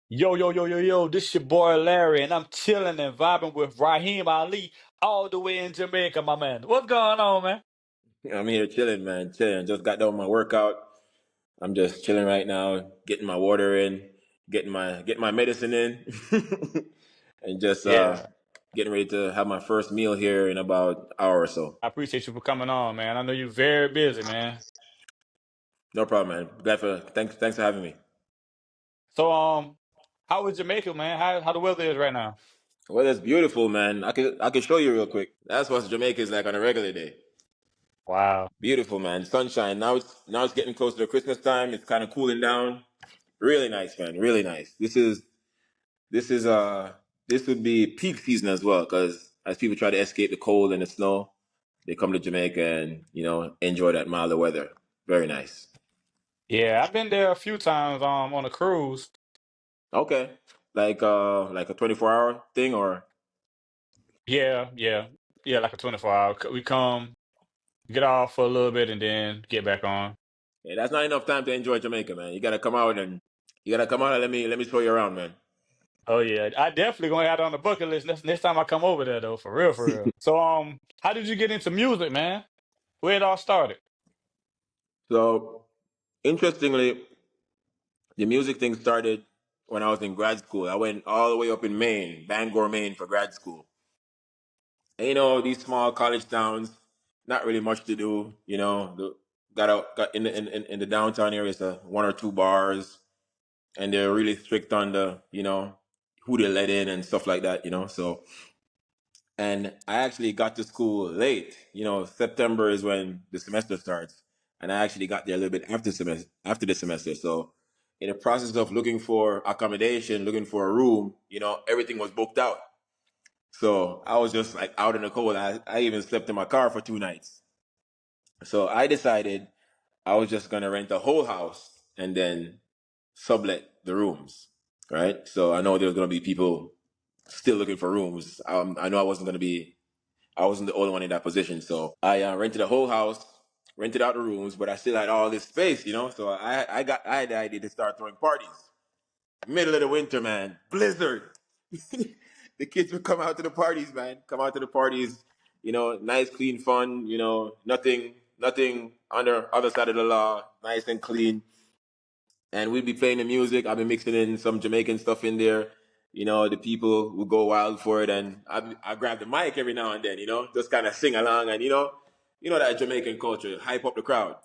Yo, yo, yo, yo, yo, this your boy Larry, and I'm chilling and vibing with Rahim Ali all the way in Jamaica, my man. What's going on, man? I'm here chilling, man. Chilling. Just got done my workout. I'm just chilling right now, getting my water in, getting my medicine in, and just Yeah, getting ready to have my first meal here in about an hour or so. I appreciate you for coming on, man. I know you're very busy, man. No problem, man. Thanks for having me. So, how is Jamaica, man? How the weather is right now? Well, it's beautiful, man. I can show you real quick. That's what Jamaica is like on a regular day. Wow. Beautiful, man. Sunshine. Now it's getting closer to Christmas time. It's kind of cooling down. Really nice, man. Really nice. This is this would be peak season as well because as people try to escape the cold and the snow, they come to Jamaica and enjoy that milder weather. Very nice. Yeah, I've been there a few times, on a cruise. Okay, like a 24 hour thing or Yeah, yeah, yeah, like a 24 hour. We come, get off for a little bit, and then get back on. yeah, that's not enough time to enjoy Jamaica, man. You gotta come out and let me show you around, man. Oh yeah, I definitely gonna add on the bucket list next time I come over there though, for real, for real. So how did you get into music, man? Where it all started? So interestingly, the music thing started when I was in grad school. I went all the way up in Maine, Bangor, Maine, for grad school. And, these small college towns, not really much to do. Got in the downtown areas, one or two bars, and they're really strict on the who they let in and stuff like that. And I actually got to school late. September is when the semester starts, and I actually got there a little bit after the semester. So in the process of looking for accommodation, looking for a room, everything was booked out. So I was just like out in the cold. I even slept in my car for 2 nights. So I decided I was just gonna rent a whole house and then sublet the rooms. Right. So I know there was gonna be people still looking for rooms. I know I wasn't the only one in that position. So I rented a whole house, rented out the rooms, but I still had all this space. So I had the idea to start throwing parties. Middle of the winter, man, blizzard. The kids would come out to the parties, man. Come out to the parties, nice, clean fun. Nothing on the other side of the law. Nice and clean. And we'd be playing the music. I've been mixing in some Jamaican stuff in there. The people would go wild for it, and I grab the mic every now and then. Just kind of sing along, and that Jamaican culture, hype up the crowd,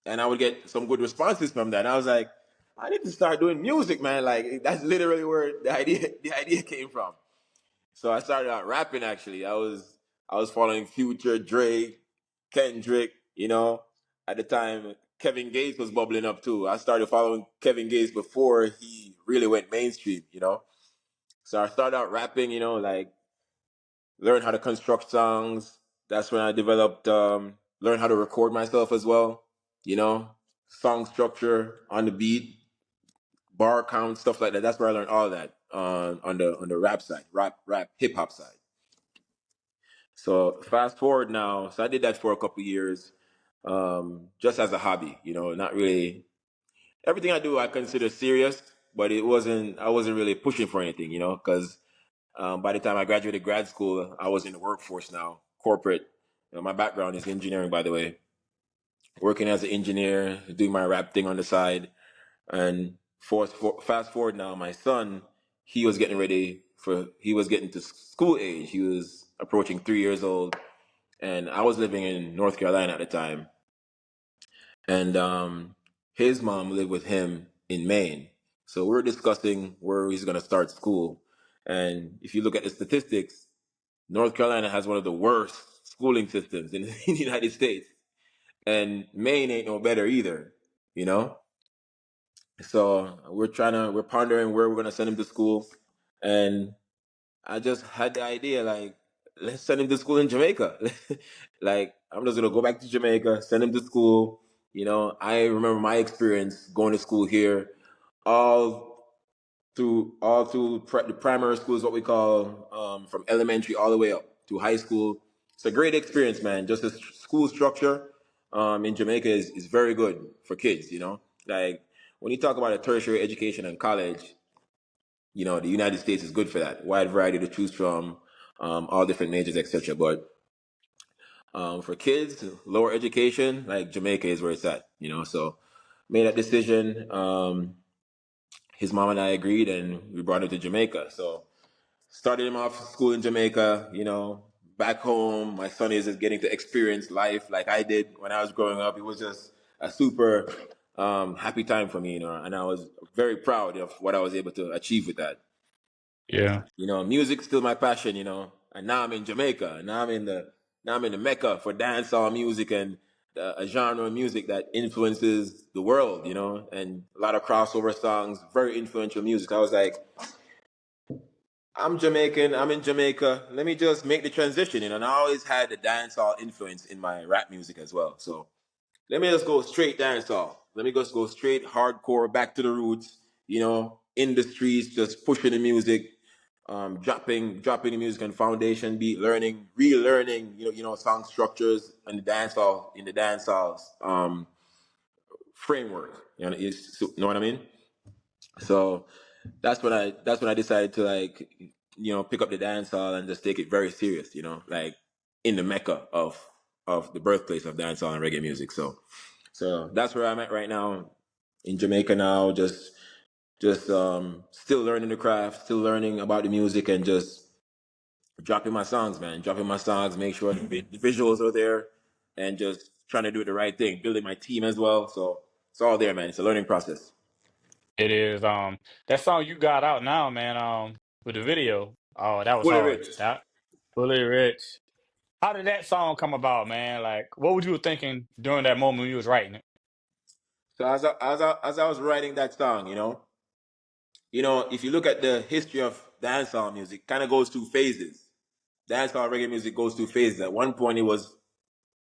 and I would get some good responses from that. I was like, I need to start doing music, man. Like that's literally where the idea came from. So I started out rapping. Actually, I was following Future, Drake, Kendrick. At the time Kevin Gates was bubbling up too. I started following Kevin Gates before he really went mainstream. So I started out rapping. Like learn how to construct songs. That's when I developed, learn how to record myself as well. You know, song structure on the beat, bar count, stuff like that. That's where I learned all that on the rap side, rap hip hop side. So fast forward now. So I did that for a couple years, just as a hobby. Not really everything I do I consider serious, but it wasn't. I wasn't really pushing for anything. Because by the time I graduated grad school, I was in the workforce now, corporate. My background is engineering, by the way. Working as an engineer, doing my rap thing on the side, and fast forward now, my son, he was getting to school age. He was approaching 3 years old, and I was living in North Carolina at the time, and his mom lived with him in Maine. So we're discussing where he's going to start school, and if you look at the statistics, North Carolina has one of the worst schooling systems in, in the United States, and Maine ain't no better either. You know, so we're pondering where we're gonna send him to school, and I just had the idea like, let's send him to school in Jamaica. Like I'm just gonna go back to Jamaica, send him to school. I remember my experience going to school here, all the primary school is what we call, from elementary all the way up to high school. It's a great experience, man. Just the school structure in Jamaica is very good for kids. Like when you talk about a tertiary education and college, the United States is good for that. Wide variety to choose from, all different majors, etc. But for kids, lower education, like Jamaica is where it's at. So made that decision. His mom and I agreed, and we brought him to Jamaica. So started him off school in Jamaica. Back home, my son is just getting to experience life like I did when I was growing up. It was just a super happy time for me, and I was very proud of what I was able to achieve with that. Yeah, Music's still my passion, and now I'm in Jamaica. Now I'm in the Mecca for dancehall music and a genre of music that influences the world, and a lot of crossover songs, very influential music. I was like, I'm Jamaican. I'm in Jamaica. Let me just make the transition, and I always had the dancehall influence in my rap music as well. So let me just go straight dancehall. Let me just go straight hardcore, back to the roots. In the streets, just pushing the music, dropping the music and foundation beat, learning, relearning, song structures and the dancehall in the dancehall framework. Know what I mean? So that's when I decided to like pick up the dance hall and just take it very serious, like in the mecca of the birthplace of dancehall and reggae music. So that's where I'm at right now in Jamaica now, just still learning the craft, still learning about the music, and just dropping my songs, man, dropping my songs, make sure the visuals are there, and just trying to do the right thing, building my team as well. So it's all there, man. It's a learning process. it is. That song you got out now, man. With the video. Oh, that was Fully hard. rich. That Fully Rich. How did that song come about, man? Like, what were you thinking during that moment when you was writing it? So as I was writing that song, if you look at the history of dancehall music, kind of goes through phases. Dancehall reggae music goes through phases. At one point, it was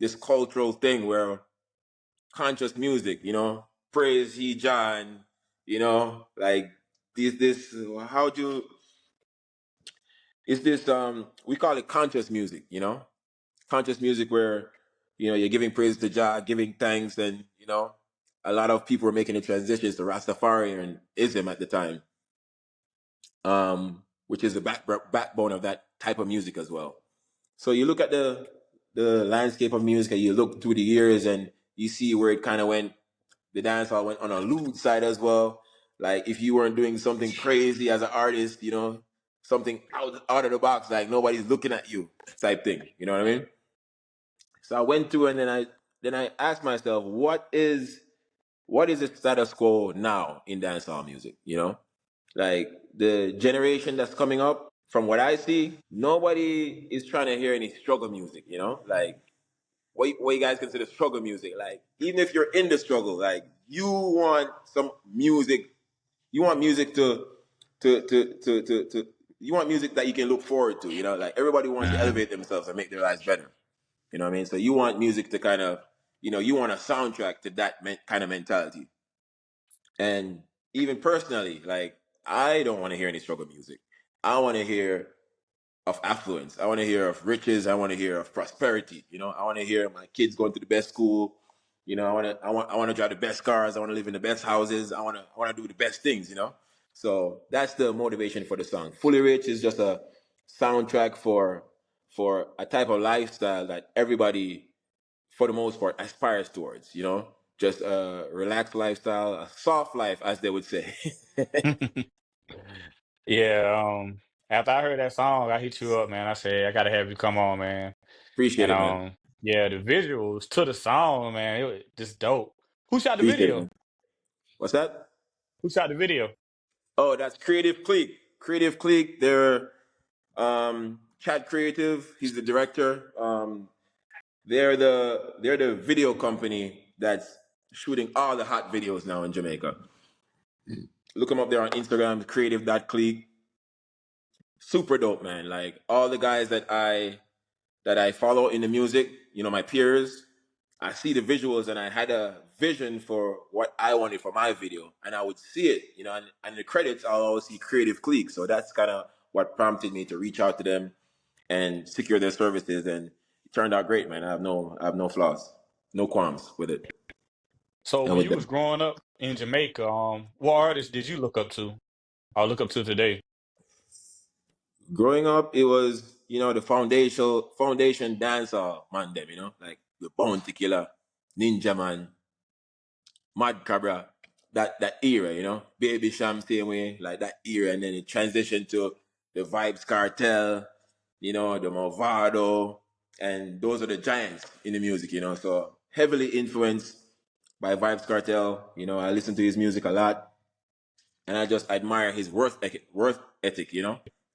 this cultural thing where conscious music, praise he John, like this. How do you? It's this we call it conscious music, conscious music where you're giving praise to Jah, giving thanks, and a lot of people were making the transitions to Rastafarianism at the time, which is the backbone of that type of music as well. So you look at the landscape of music, and you look through the years, and you see where it kind of went. The dancehall went on a lewd side as well. Like if you weren't doing something crazy as an artist, something out of the box, like nobody's looking at you, type thing. You know what I mean? So I went through, and then I asked myself, what is the status quo now in dancehall music? Like the generation that's coming up, from what I see, nobody is trying to hear any struggle music. Like what you guys consider struggle music? Like even if you're in the struggle, like you want some music, you want music to you want music that you can look forward to. Like everybody wants to Man. elevate themselves and make their lives better. You know what I mean? So you want music to kind of, you want a soundtrack to that kind of mentality. And even personally, like I don't want to hear any struggle music. I want to hear of affluence. I want to hear of riches. I want to hear of prosperity. I want to hear my kids going to the best school. I want to drive the best cars. I want to live in the best houses. I want to do the best things. So that's the motivation for the song. Fully Rich is just a soundtrack for a type of lifestyle that everybody, for the most part, aspires towards. Just a relaxed lifestyle, a soft life, as they would say. Yeah, after I heard that song, I hit you up, man. I said, I gotta have you come on, man. Appreciate And it, man. yeah, the visuals to the song, man, it was just dope. Who shot the Appreciate it, video? man. What's that? Who shot the video? Oh, that's Creative Clique. Creative Clique. They're Chad Creative. He's the director. They're the video company that's shooting all the hot videos now in Jamaica. Look them up there on Instagram, creative.clique. Super dope, man. Like all the guys that I follow in the music, my peers, I see the visuals, and I had a vision for what I wanted for my video, and I would see it, and the credits, I'll always see Creative Clique. So that's kind of what prompted me to reach out to them and secure their services, and it turned out great, man. I have no flaws, no qualms with it. So and when with you was them. growing up in Jamaica, what artists did you look up to? Or look up to today? Growing up, it was, the foundation dancehall man them, like the Bounty Killer, Ninja Man, Mad Cabra, that era, Baby Sham same way, like that era, and then it transitioned to the Vibes Cartel, the Movado, and those are the giants in the music, So heavily influenced by Vibes Cartel, I listen to his music a lot, and I just admire his worth ethic,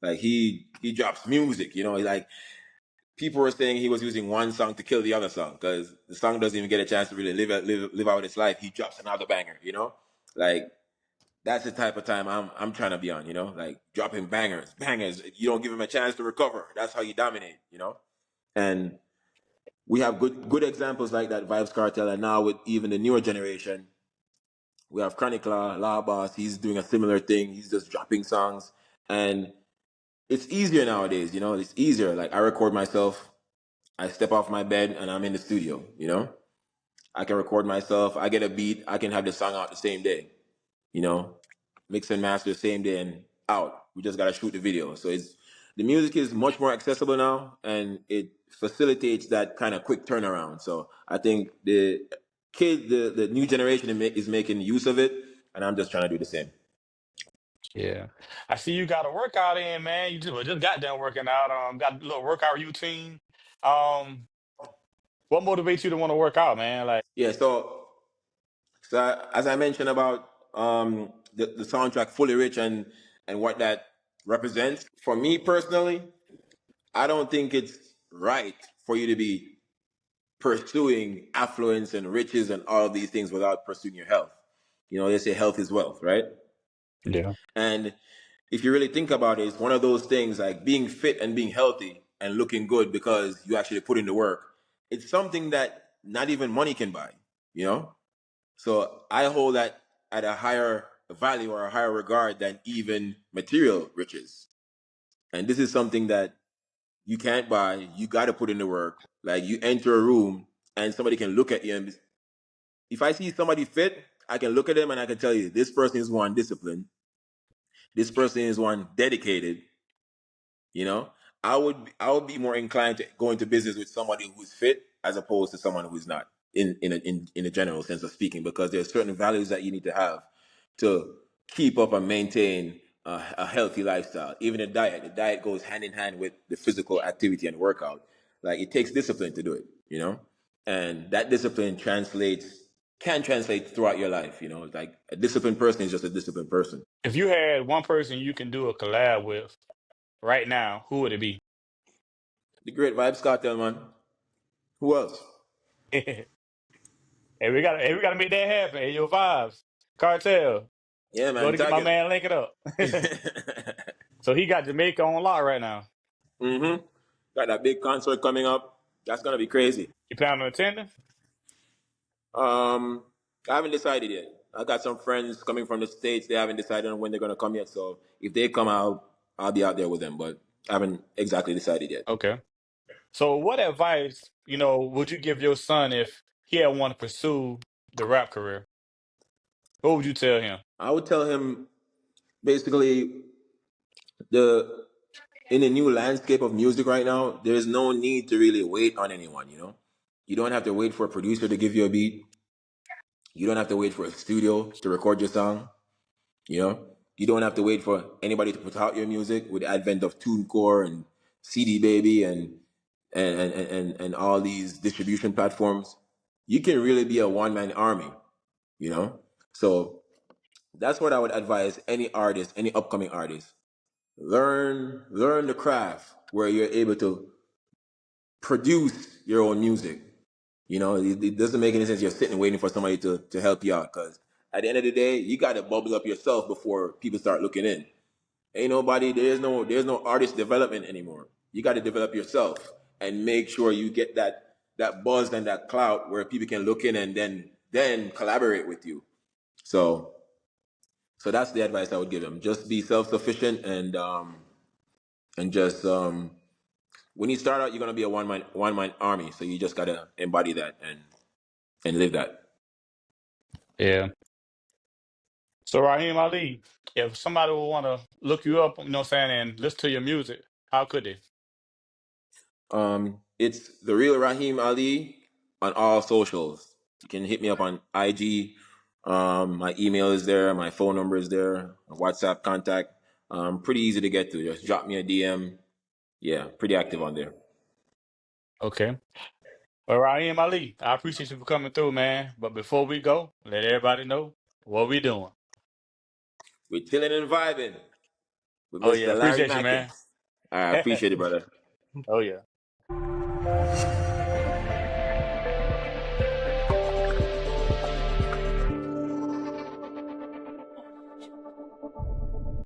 Like he drops music, like people were saying he was using one song to kill the other song because the song doesn't even get a chance to really live out its life. He drops another banger, Like that's the type of time I'm trying to be on, Like dropping bangers. You don't give him a chance to recover. That's how you dominate. And we have good examples like that Vibes Cartel, and now with even the newer generation, we have Chronicler, La Boss. He's doing a similar thing. He's just dropping songs, and it's easier nowadays. It's easier. Like I record myself. I step off my bed and I'm in the studio. I can record myself. I get a beat. I can have the song out the same day. You know, Mix and master the same day and out. We just gotta shoot the video. So it's the music is much more accessible now, and it facilitates that kind of quick turnaround. So I think the new generation is making use of it, and I'm just trying to do the same. Yeah. I see you got a workout in, man. You just got done working out. Got a little workout routine. Um, what motivates you to want to work out, man? Like, Yeah. So as I mentioned about the soundtrack Fully Rich and what that represents, for me personally, I don't think it's right for you to be pursuing affluence and riches and all of these things without pursuing your health. They say health is wealth, right? yeah. And if you really think about it, it's one of those things like being fit and being healthy and looking good because you actually put in the work. It's something that not even money can buy, you know? So I hold that at a higher value or a higher regard than even material riches. And this is something that you can't buy. You got to put in the work. Like you enter a room and somebody can look at you, and if I see somebody fit, I can look at them and I can tell you this person is one disciplined. This person is one dedicated. You know, I would be more inclined to go into business with somebody who's fit as opposed to someone who's not in a general sense of speaking, because there's certain values that you need to have to keep up and maintain a healthy lifestyle. Even the diet goes hand in hand with the physical activity and workout. Like it takes discipline to do it, and that discipline can translate throughout your life. Like a disciplined person is just a disciplined person. If you had one person you can do a collab with right now, who would it be? The great Vibes Cartel, man. Who else? Hey, we gotta make that happen. Hey, your vibes, cartel. Yeah, Go man, to get my tag him. man, link it up. So he got Jamaica on lock right now. Mm-hmm. Got that big concert coming up. That's gonna be crazy. You plan on attending? Um, I haven't decided yet. I got some friends coming from the States. They haven't decided on when they're gonna come yet. So if they come out, I'll be out there with them. But I haven't exactly decided yet. Okay. So what advice, would you give your son if he had want to pursue the rap career? What would you tell him? I would tell him basically the in the new landscape of music right now, there's no need to really wait on anyone. You don't have to wait for a producer to give you a beat. You don't have to wait for a studio to record your song. You know, you don't have to wait for anybody to put out your music with the advent of TuneCore and CD Baby and all these distribution platforms. You can really be a one man army. You know, so that's what I would advise any artist, any upcoming artist. Learn the craft where you're able to produce your own music. It doesn't make any sense you're sitting waiting for somebody to help you out, because at the end of the day, you got to bubble up yourself before people start looking in. Ain't nobody, there's no artist development anymore. You got to develop yourself and make sure you get that buzz and that clout where people can look in and then collaborate with you. So so that's the advice I would give them. Just be self-sufficient and just when you start out, you're gonna be a one man army. So you just gotta embody that and live that. Yeah. So Rahim Ali, if somebody would want to look you up, you know what I'm saying, and listen to your music, how could they? It's the real Rahim Ali on all socials. You can hit me up on IG. My email is there. My phone number is there. My WhatsApp contact. Pretty easy to get to. Just drop me a DM. Yeah, pretty active on there. Okay. Well, Rahim Ali, I appreciate you for coming through, man. But before we go, let everybody know what we doing. We're chilling and vibing with Oh yeah, Mr. Larry appreciate you, Mackins. man. I appreciate it, brother. Oh yeah.